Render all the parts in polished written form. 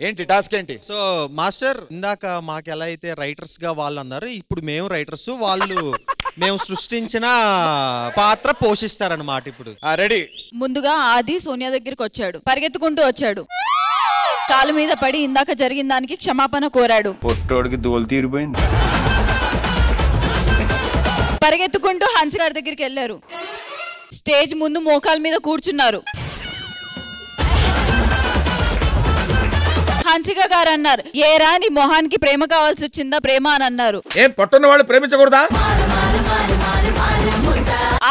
ఏంటి టాస్క్ ఏంటి? So master, ఇందాక మాకు ఎలా అయితే రైటర్స్ గా వాళ్ళు అన్నారు, ఇప్పుడు మేము రైటర్స్, వాళ్ళు మేము సృష్టించిన పాత్ర పోషిస్తారన్నమాట. ఇప్పుడు రెడీ. ముందుగా ఆది సోనియా దగ్గరికి వచ్చాడు, పరిగెత్తుకుంటూ వచ్చాడు, కాలు మీద పడి ఇందాక జరిగిన దానికి క్షమాపణ కోరాడు. పొట్టోడికి దోలు తీరిపోయింది. పరిగెత్తుకుంటూ హన్సి గారి దగ్గరికి వెళ్ళారు, స్టేజ్ ముందు మోకాల మీద కూర్చున్నారు. హన్సిక గారు అన్నారు, ఏరా నీ మొహానికి ప్రేమ కావాల్సి వచ్చిందా ప్రేమ అని అన్నారు. ఏం పొట్టున్న వాళ్ళు ప్రేమించకూడదా?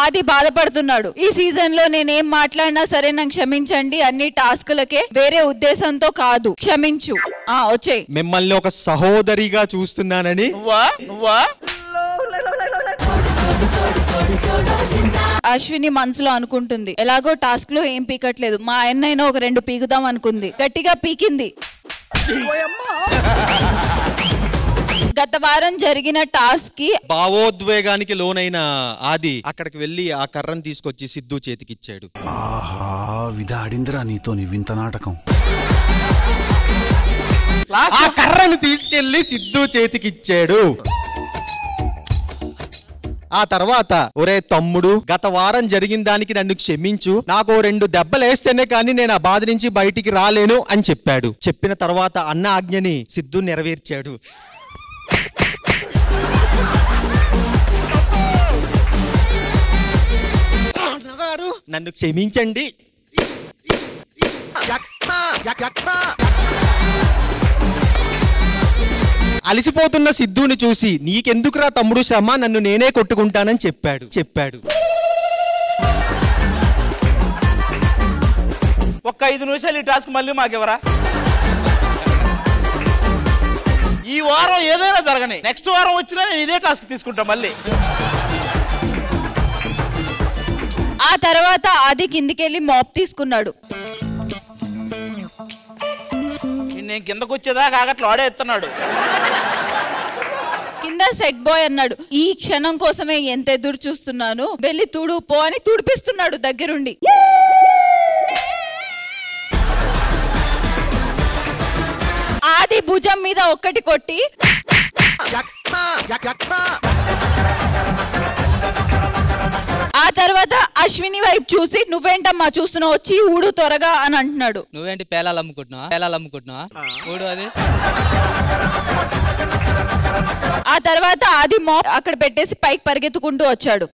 ఆది బాధపడుతున్నాడు, ఈ సీజన్ లో నేనేం మాట్లాడినా సరే నాకు క్షమించండి, అన్ని టాస్కులకే, వేరే ఉద్దేశంతో కాదు, క్షమించు. వచ్చే మిమ్మల్ని ఒక సహోదరిగా చూస్తున్నానని. అశ్విని మనసులో అనుకుంటుంది, ఎలాగో టాస్క్ లో ఏం పీకట్లేదు, మా ఆయనైనా ఒక 2 పీకుదాం అనుకుంది, గట్టిగా పీకింది. గత వారం జరిగిన టాస్క్ కి భావోద్వేగానికి లోనైన ఆది అక్కడికి వెళ్లి ఆ కర్రను తీసుకొచ్చి సిద్ధు చేతికిచ్చాడు. ఆహా, విధాడిందిరా నీతో నీ వింత నాటకం. ఆ కర్రను తీసుకెళ్లి సిద్ధు చేతికిచ్చాడు. ఆ తర్వాత, ఒరే తమ్ముడు, గత వారం జరిగిన దానికి నన్ను క్షమించు, నాకు 2 దెబ్బలేస్తేనే కానీ నేను ఆ బాధ నుంచి బయటికి రాలేను అని చెప్పాడు. చెప్పిన తర్వాత అన్న ఆజ్ఞని సిద్ధు నెరవేర్చాడు. నన్ను క్షమించండి. అలిసిపోతున్న సిద్ధుని చూసి, నీకెందుకురా తమ్ముడు శ్రమ, నన్ను నేనే కొట్టుకుంటానని చెప్పాడు. ఒక్క 5 నిమిషాలు ఈ టాస్క్ మళ్ళీ మాకెవరా? ఈ వారం ఏదైనా జరగని, నెక్స్ట్ వారం వచ్చినా నేను ఇదే టాస్క్ తీసుకుంటా మళ్ళీ. ఆ తర్వాత ఆది కిందికెళ్ళి మాప్ తీసుకున్నాడు. నేను కిందకు వచ్చేదాకా ఆగట్లు ఆడే ఎత్తున్నాడు. కింద సెట్ బాయ్ అన్నాడు, ఈ క్షణం కోసమే ఎంత ఎదురు చూస్తున్నాను, వెళ్ళి తుడు పో అని తుడిపిస్తున్నాడు దగ్గరుండి. ఆది భుజం మీద ఒక్కటి కొట్టి, ఆ తర్వాత అశ్విని వైపు చూసి, నువ్వేంటమ్మా చూస్తున్నావు, వచ్చి ఊడు త్వరగా అని అంటున్నాడు. నువ్వేంటి పేలాలు అమ్ముకుంటున్నావా ఊడు అది. ఆ తర్వాత ఆది మాప్ అక్కడ పెట్టేసి పైకి పరిగెత్తుకుంటూ వచ్చాడు.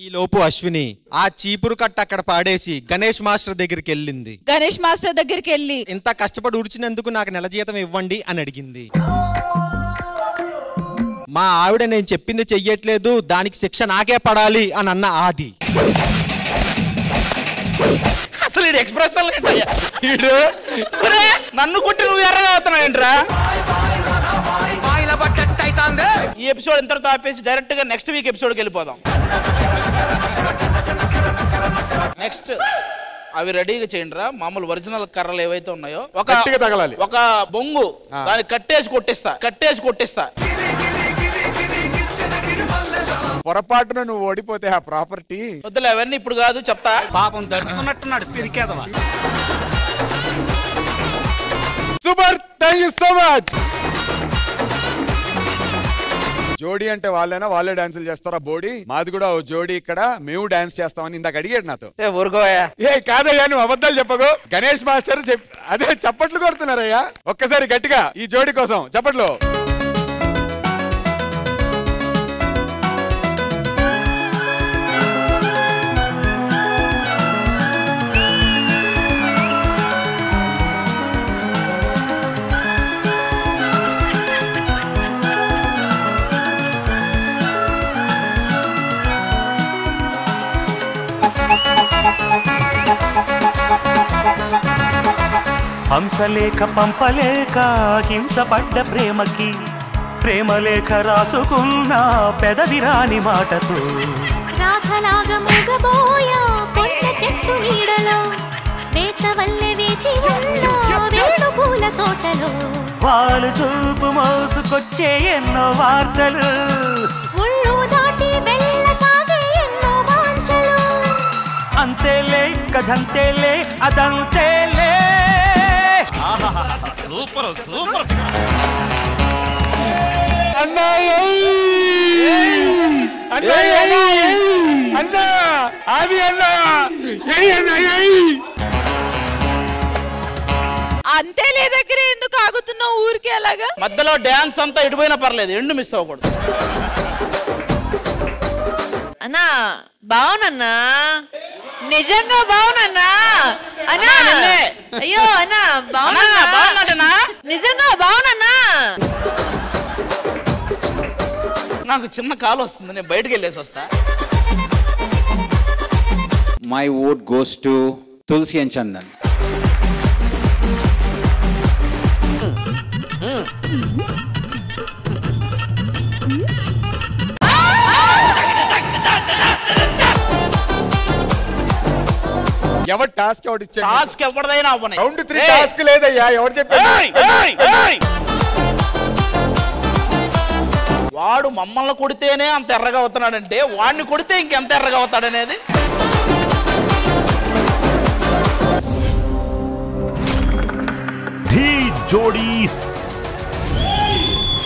ఈ లోపు అశ్విని ఆ చీపురు కట్ట అక్కడ పాడేసి గణేష్ మాస్టర్ దగ్గరికి వెళ్ళింది. గణేష్ మాస్టర్ దగ్గరికి వెళ్ళి, ఇంత కష్టపడి ఉరిచినందుకు నాకు నెల జీతం ఇవ్వండి అని అడిగింది. మా ఆవిడ నేను చెప్పింది చెయ్యట్లేదు, దానికి శిక్ష నాకే పడాలి అని అన్న ఆది. అసలు ఎక్స్ప్రెషన్ నన్ను కొట్టి నువ్వు ఎర్రగా అవుతున్నావు ఏంట్రా? ఈ ఎపిసోడ్ ఇంతటితో ఆపేసి డైరెక్ట్ గా నెక్స్ట్ వీక్ ఎపిసోడ్కి వెళ్ళిపోదాం. నెక్స్ట్ అవి రెడీగా చేయండి రా. మామూలు ఒరిజినల్ కర్రలు ఏవైతే ఉన్నాయో ఒక బొంగు దాన్ని కట్టేసి కొట్టిస్తా. పొరపాటున నువ్వు ఓడిపోతే ఆ ప్రాపర్టీ వద్దులే, అవన్నీ ఇప్పుడు కాదు, చెప్తా. పాపం దర్శకున్నట్టున్నాడు పిరికేదవా. Super, thank you so much. జోడీ అంటే వాళ్ళే డాన్సులు చేస్తారా? బోడీ మాది కూడా ఓ జోడీ, ఇక్కడ మేము డాన్స్ చేస్తామని ఇందాక అడిగాడు నాతో. ఊరుకోయా. కాదయ్యా, నువ్వు అబద్ధాలు చెప్పకు. గణేష్ మాస్టర్ అదే చప్పట్లు కొడుతున్నారయ్యా. ఒక్కసారి గట్టిగా ఈ జోడీ కోసం చప్పట్లు. హంసలేఖ పంపలేక హింసపడ్డ ప్రేమకి, ప్రేమలేఖ రాసుకున్న పెదవిరాని మాటతో, రాఖలాగా మూగబోయా పొన్న చెట్టు నీడలో, వేసవల్లె వేచి ఉన్న వేణు పూల తోటలో, వాళ్ళు చూపు మోసుకొచ్చే ఎన్నో వార్తలు, ఒళ్ళు దాటి వెళ్ళసాగే ఎన్నో వాంఛలు, అంతేలే కథంతేలే అదంతేలే. సూపర్ సూపర్ అన్నా అన్నా అది అన్నా అంతే లే దగ్గర ఎందుకు ఆగుతున్నావు ఊరికే అలాగా? మధ్యలో డాన్స్ అంతా ఎడిపోయినా పర్లేదు, ఎండు మిస్ అవ్వకూడదు. అన్నా బావునన్నా, నిజంగా బావునన్నా. అన్నా అయ్యో అన్నా బావునా, నిజంగా బావునన్నా. నాకు చిన్న కాలు వస్తుంది, నేను బయటకు వెళ్ళేసి వస్తా. My vote goes to Tulasi and Chandan. ఎవరు టాస్క్ ఎవరు ఇచ్చాడు? టాస్క్ ఎవరిదైనా అవ్వని. రౌండ్ 3 టాస్క్ లేదయ్యా, ఎవరు చెప్పారు? వాడు మమ్మల్ని కొడితేనే అంత ఎర్రగా అవుతున్నాడంటే వాడిని కొడితే ఇంకెంత ఎర్రగా అవుతాడనేది. ఢీ జోడీ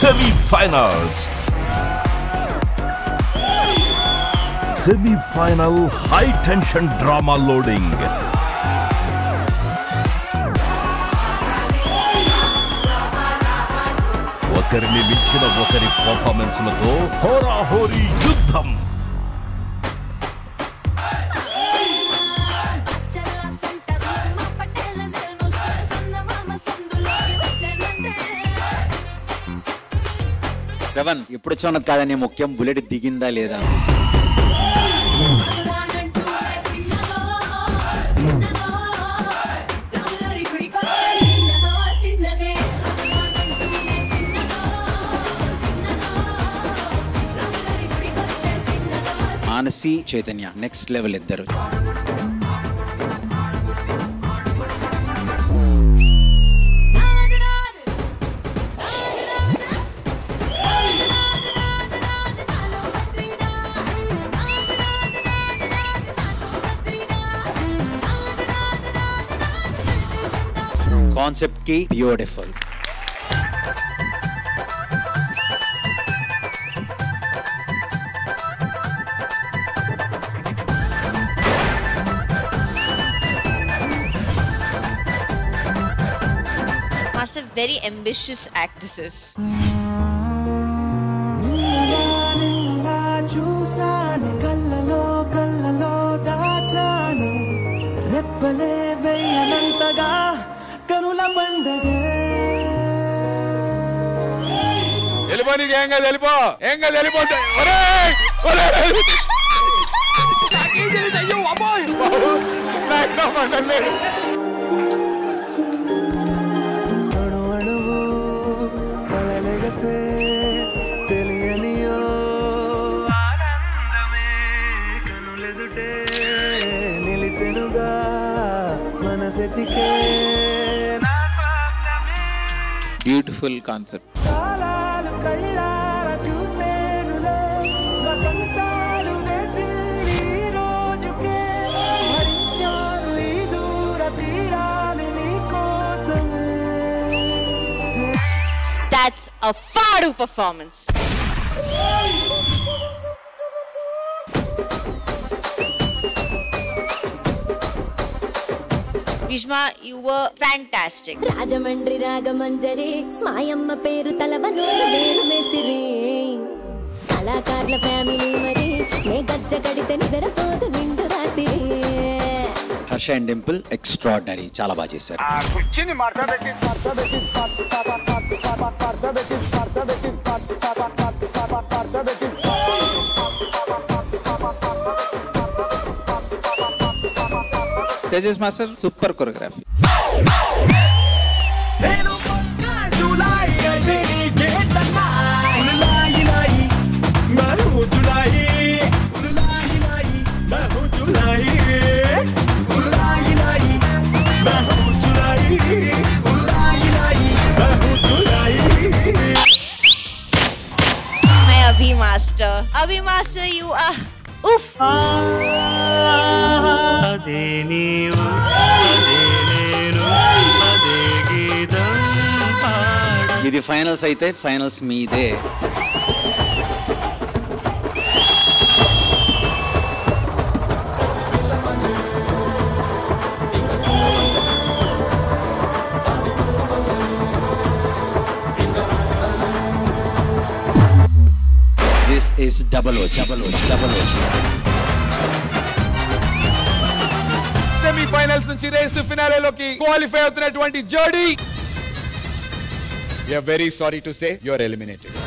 semifinals. Semi-final high tension drama loading. ఒకరిని మించిన ఒకరి పర్ఫార్మెన్స్లతో హోరాహోరీ యుద్ధం. శ్రవణ్ ఎప్పుడు వచ్చానది కాదని ముఖ్యం, బుల్లెట్ దిగిందా లేదా. మానసి చైతన్య నెక్స్ట్ లెవెల్ ఇద్దరు. కాన్సెప్ట్ కి beautiful. Master, very ambitious act this is. వెళ్ళిపో, నీకు ఏం కాదు, వెళ్ళిపో, ఏం కాదు, వెళ్ళిపోతా. తెలియనియో ఆనందమే కనులెదుటే నిలిచెనుగా మనసెతికే నా స్వప్నమే. Beautiful concept. కాలాలు కళ్ళార చూసేనులే వసంతాలు వేచింది రోజుకే భరించాను ఈ దూర తీరాలు నీ కోసమే. That's a Fadu performance. Rishma, you were fantastic. Rajahmundry Ragamanjari మాయమ్మ పేరు తలవనోడు వేరు మేస్తిరి కళాకారుల ఫ్యామిలీ మరి నే గజ్జ కడితే నిద్రపోదు నిండు రాత్రి. హర్ష అండ్ డింపుల్ ఎక్స్ట్రాడినరీ, చాలా బాగా చేశారు. Tejas master super choreography. Abhi Master, you are oof. అదే నీవు అదే నేను అదే గీతం ఇది ఫైనల్స్ అయితే ఫైనల్స్ మీదే. This is double O. Semifinals నుంచి రేస్ టు ఫినాలేలోకి క్వాలిఫై అవుతున్నటువంటి జోడీ. We are very sorry to say you are eliminated.